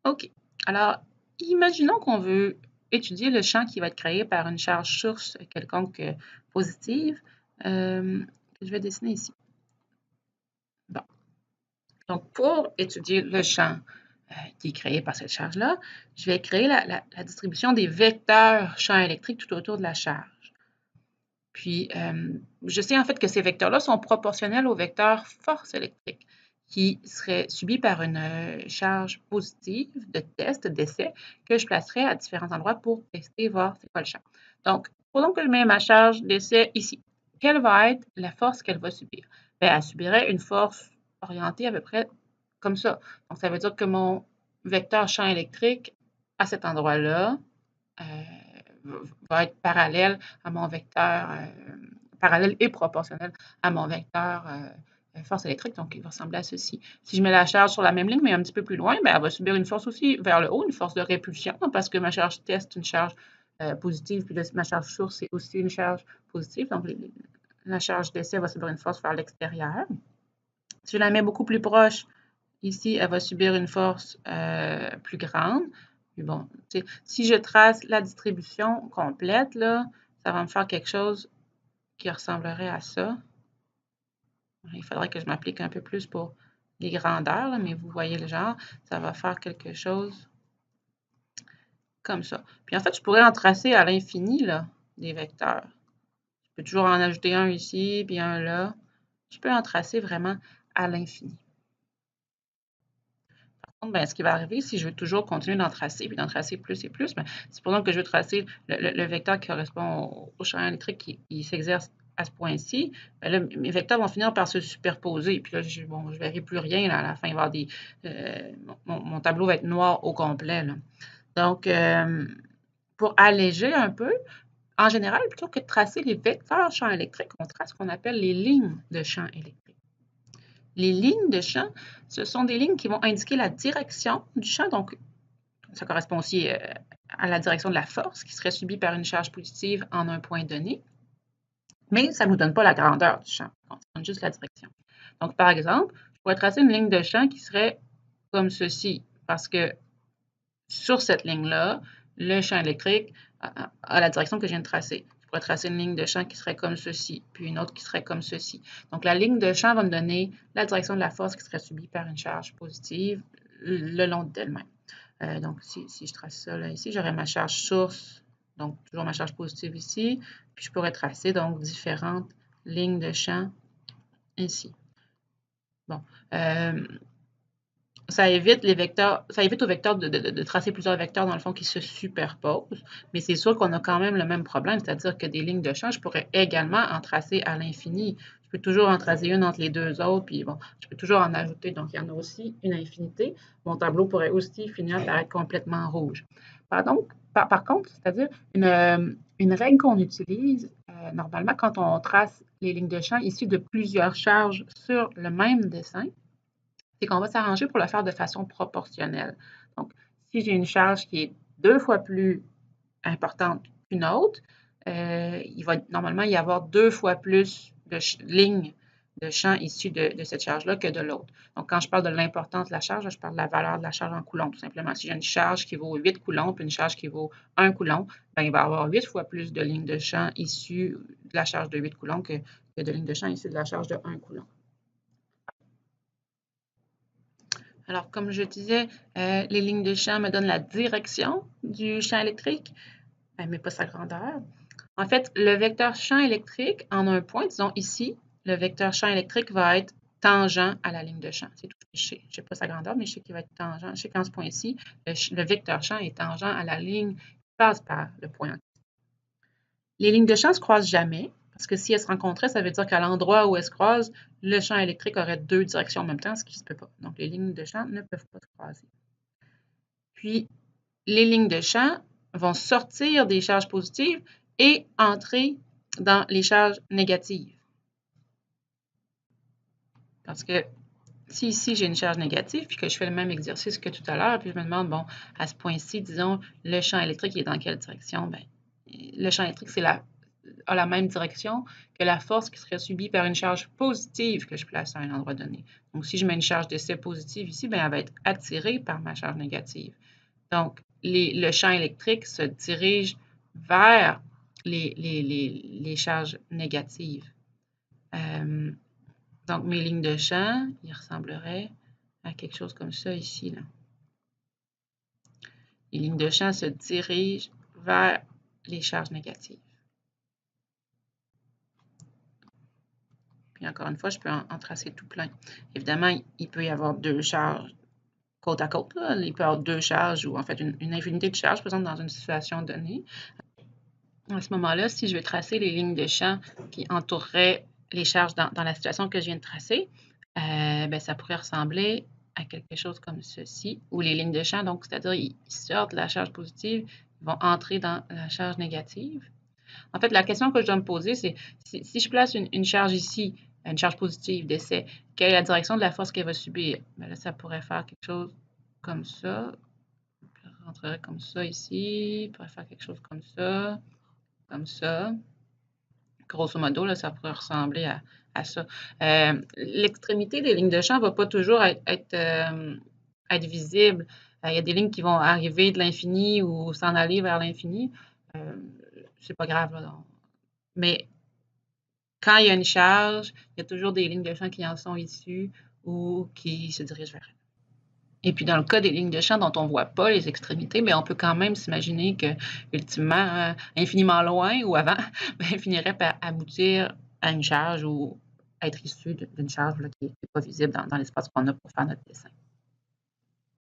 OK. Alors, imaginons qu'on veut étudier le champ qui va être créé par une charge source quelconque positive que je vais dessiner ici. Bon. Donc, pour étudier le champ qui est créé par cette charge-là, je vais créer la distribution des vecteurs champ électrique tout autour de la charge. Puis, je sais en fait que ces vecteurs-là sont proportionnels aux vecteurs force électrique qui seraient subis par une charge positive de test, d'essai, que je placerai à différents endroits pour tester, voir c'est quoi le champ. Donc, supposons que je mets ma charge d'essai ici. Quelle va être la force qu'elle va subir? Bien, elle subirait une force orientée à peu près comme ça. Donc, ça veut dire que mon vecteur champ électrique à cet endroit-là va être parallèle à mon vecteur, parallèle et proportionnel à mon vecteur force électrique, donc il va ressembler à ceci. Si je mets la charge sur la même ligne, mais un petit peu plus loin, bien, elle va subir une force aussi vers le haut, une force de répulsion, parce que ma charge test est une charge positive, puis ma charge source c'est aussi une charge positive, donc la charge d'essai va subir une force vers l'extérieur. Si je la mets beaucoup plus proche, ici, elle va subir une force plus grande. Puis bon, si je trace la distribution complète, là, ça va me faire quelque chose qui ressemblerait à ça. Il faudrait que je m'applique un peu plus pour les grandeurs, là, mais vous voyez le genre, ça va faire quelque chose comme ça. Puis en fait, je pourrais en tracer à l'infini, là, des vecteurs. Je peux toujours en ajouter un ici, puis un là. Je peux en tracer vraiment à l'infini. Ben, ce qui va arriver, si je veux toujours continuer d'en tracer, puis d'en tracer plus et plus, ben, supposons que je veux tracer le vecteur qui correspond au champ électrique qui s'exerce à ce point-ci, ben là, mes vecteurs vont finir par se superposer. Puis là, je ne verrai plus rien là, à la fin. Il va y avoir mon tableau va être noir au complet, là. Donc, pour alléger un peu, en général, plutôt que de tracer les vecteurs champ électrique, on trace ce qu'on appelle les lignes de champ électrique. Les lignes de champ, ce sont des lignes qui vont indiquer la direction du champ. Donc, ça correspond aussi à la direction de la force qui serait subie par une charge positive en un point donné. Mais ça ne nous donne pas la grandeur du champ. Ça donne juste la direction. Donc, par exemple, je pourrais tracer une ligne de champ qui serait comme ceci. Parce que sur cette ligne-là, le champ électrique a la direction que je viens de tracer. Je pourrais tracer une ligne de champ qui serait comme ceci, puis une autre qui serait comme ceci. Donc, la ligne de champ va me donner la direction de la force qui serait subie par une charge positive le long d'elle-même. Donc, si je trace ça là, ici, j'aurais ma charge source, donc toujours ma charge positive ici, puis je pourrais tracer donc différentes lignes de champ ici. Bon. Ça évite aux vecteurs de tracer plusieurs vecteurs dans le fond qui se superposent, mais c'est sûr qu'on a quand même le même problème, c'est-à-dire que des lignes de champ, je pourrais également en tracer à l'infini. Je peux toujours en tracer une entre les deux autres, puis bon, je peux toujours en ajouter, donc il y en a aussi une infinité. Mon tableau pourrait aussi finir par être complètement rouge. Par contre, c'est-à-dire une règle qu'on utilise normalement quand on trace les lignes de champ issues de plusieurs charges sur le même dessin, c'est qu'on va s'arranger pour le faire de façon proportionnelle. Donc, si j'ai une charge qui est 2 fois plus importante qu'une autre, il va normalement y avoir 2 fois plus de lignes de champ issues de cette charge-là que de l'autre. Donc, quand je parle de l'importance de la charge, je parle de la valeur de la charge en coulomb, tout simplement. Si j'ai une charge qui vaut 8 coulombs puis une charge qui vaut 1 coulomb, bien, il va y avoir 8 fois plus de lignes de champ issues de la charge de 8 coulombs que de lignes de champ issues de la charge de 1 coulomb. Alors, comme je disais, les lignes de champ me donnent la direction du champ électrique, mais pas sa grandeur. En fait, le vecteur champ électrique, en un point, disons ici, le vecteur champ électrique va être tangent à la ligne de champ. C'est tout ce que je sais. Je ne sais pas sa grandeur, mais je sais qu'il va être tangent. Je sais qu'en ce point-ci, le vecteur champ est tangent à la ligne qui passe par le point. Les lignes de champ ne se croisent jamais, parce que si elles se rencontraient, ça veut dire qu'à l'endroit où elles se croisent, le champ électrique aurait 2 directions en même temps, ce qui ne se peut pas. Donc, les lignes de champ ne peuvent pas se croiser. Puis, les lignes de champ vont sortir des charges positives et entrer dans les charges négatives. Parce que si ici j'ai une charge négative, puis que je fais le même exercice que tout à l'heure, puis je me demande, bon, à ce point-ci, disons, le champ électrique est dans quelle direction? Bien, le champ électrique, c'est a la même direction que la force qui serait subie par une charge positive que je place à un endroit donné. Donc, si je mets une charge d'essai positive ici, bien, elle va être attirée par ma charge négative. Donc, le champ électrique se dirige vers les charges négatives. Donc, mes lignes de champ, ils ressembleraient à quelque chose comme ça ici, là. Les lignes de champ se dirigent vers les charges négatives. Puis encore une fois, je peux en tracer tout plein. Évidemment, il peut y avoir deux charges côte à côte, là. Il peut y avoir deux charges ou en fait une infinité de charges, par exemple, dans une situation donnée. À ce moment-là, si je veux tracer les lignes de champ qui entoureraient les charges dans la situation que je viens de tracer, bien, ça pourrait ressembler à quelque chose comme ceci, où les lignes de champ, donc, c'est-à-dire ils sortent de la charge positive, ils vont entrer dans la charge négative. En fait, la question que je dois me poser, c'est si je place une charge ici, une charge positive d'essai, quelle est la direction de la force qu'elle va subir? Bien là, ça pourrait faire quelque chose comme ça. Je rentrerai comme ça ici, pourrait faire quelque chose comme ça, comme ça. Grosso modo, là, ça pourrait ressembler à ça. L'extrémité des lignes de champ ne va pas toujours être visible. Il y a des lignes qui vont arriver de l'infini ou s'en aller vers l'infini. C'est pas grave, là. Mais quand il y a une charge, il y a toujours des lignes de champ qui en sont issues ou qui se dirigent vers elle. Et puis, dans le cas des lignes de champ dont on ne voit pas les extrémités, mais on peut quand même s'imaginer que, ultimement, infiniment loin ou avant, bien, finirait par aboutir à une charge ou être issue d'une charge là, qui n'est pas visible dans l'espace qu'on a pour faire notre dessin.